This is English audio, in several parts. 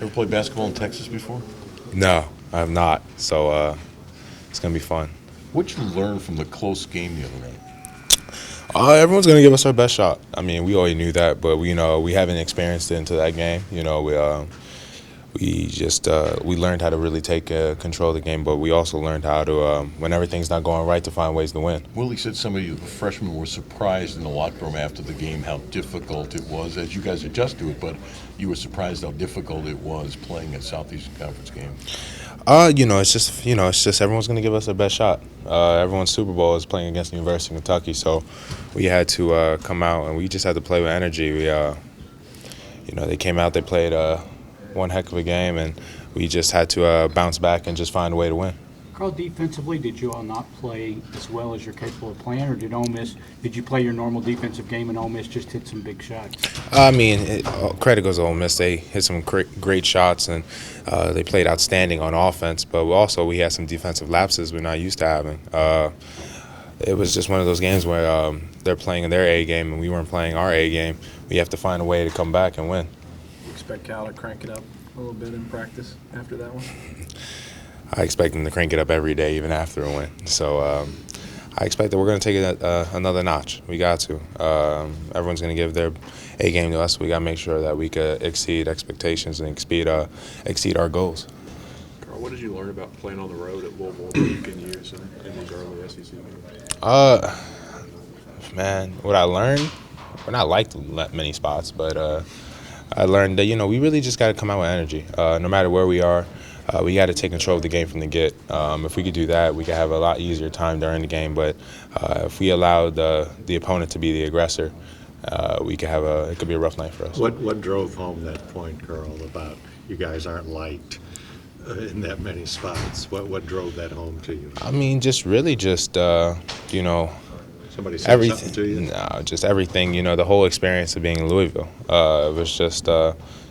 Ever played basketball in Texas before? No, I have not. So it's gonna be fun. What'd you learn from the close game the other night? Everyone's gonna give us our best shot. I mean, we already knew that, but we haven't experienced it into that game. We learned how to really take control of the game, but we also learned how to when everything's not going right to find ways to win. Willie said some of you, the freshmen, were surprised in the locker room after the game how difficult it was as you guys adjust to it, but you were surprised how difficult it was playing a Southeastern Conference game. It's just everyone's gonna give us their best shot. Everyone's Super Bowl is playing against the University of Kentucky, so we had to come out and we just had to play with energy. They came out, they played one heck of a game, and we just had to bounce back and just find a way to win. Carl, defensively, did you all not play as well as you're capable of playing, or did you play your normal defensive game and Ole Miss just hit some big shots? I mean, credit goes to Ole Miss. They hit some great shots, and they played outstanding on offense, but we had some defensive lapses we're not used to having. It was just one of those games where they're playing their A game and we weren't playing our A game. We have to find a way to come back and win. You expect Cal to crank it up a little bit in practice after that one? I expect them to crank it up every day, even after a win. So I expect that we're going to take it another notch. We got to. Everyone's going to give their A game to us. We got to make sure that we could exceed expectations and exceed our goals. Carl, what did you learn about playing on the road at Louisville that you can use in these early SEC games? Man, what I learned, we're not liked many spots, but I learned that, we really just got to come out with energy. No matter where we are, we got to take control of the game from the get. If we could do that, we could have a lot easier time during the game. But if we allow the opponent to be the aggressor, it could be a rough night for us. What drove home that point, Carl, about you guys aren't liked in that many spots? What drove that home to you? I mean, Somebody said everything. something to you? No, just everything. The whole experience of being in Louisville. It was just.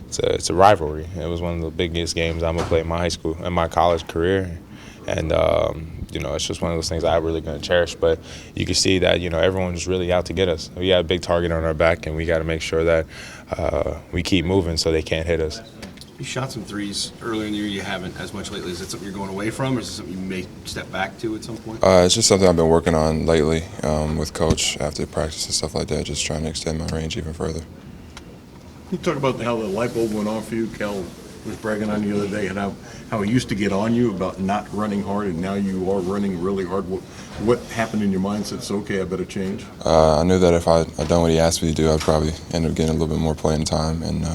It's a rivalry. It was one of the biggest games I'm gonna play in my high school and my college career, and it's just one of those things I'm really gonna cherish. But you can see that everyone's really out to get us. We got a big target on our back, and we got to make sure that we keep moving so they can't hit us. You shot some threes earlier in the year. You haven't as much lately. Is it something you're going away from, or is it something you may step back to at some point? It's just something I've been working on lately with Coach after practice and stuff like that, just trying to extend my range even further. Can you talk about how the light bulb went off for you? Cal was bragging on you the other day and how he used to get on you about not running hard, and now you are running really hard. What happened in your mind that said, okay, I better change? I knew that if I'd done what he asked me to do, I'd probably end up getting a little bit more playing time, and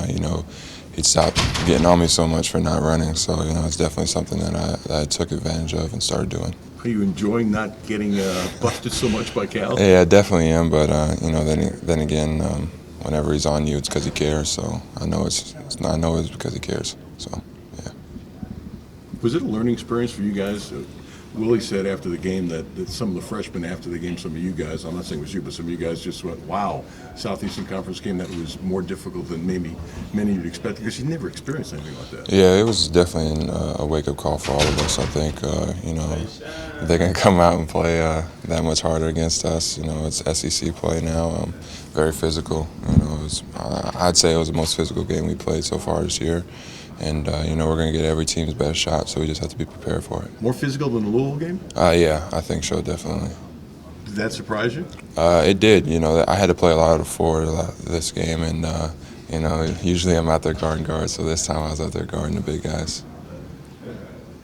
he'd stop getting on me so much for not running. So it's definitely something that I took advantage of and started doing. Are you enjoying not getting busted so much by Cal? Yeah, I definitely am, but then again. Whenever he's on you, it's because he cares. So I know it's because he cares. So, yeah. Was it a learning experience for you guys? Willie said after the game that some of the freshmen after the game, some of you guys, I'm not saying it was you, but some of you guys just went, wow, Southeastern Conference game that was more difficult than maybe many would expect, because you never experienced anything like that. Yeah, it was definitely a wake-up call for all of us. I think, if they can come out and play that much harder against us. It's SEC play now, very physical. I'd say it was the most physical game we played so far this year. And, we're going to get every team's best shot, so we just have to be prepared for it. More physical than the Louisville game? Yeah, I think so, definitely. Did that surprise you? It did. I had to play a lot of forward this game, and, usually I'm out there guarding guards, so this time I was out there guarding the big guys.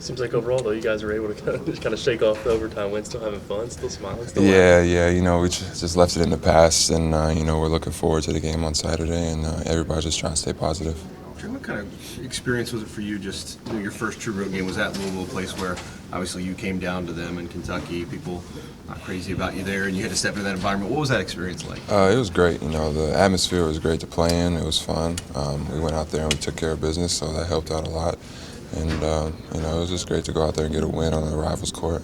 Seems like overall, though, you guys are able to kind of shake off the overtime win, still having fun, still smiling, still laughing. Yeah, we just left it in the past, and, we're looking forward to the game on Saturday, and everybody's just trying to stay positive. What kind of experience was it for you? Just your first true road game was at Louisville, a place where obviously you came down to them in Kentucky. People not crazy about you there, and you had to step into that environment. What was that experience like? It was great. The atmosphere was great to play in. It was fun. We went out there and we took care of business, so that helped out a lot. And it was just great to go out there and get a win on a rival's court.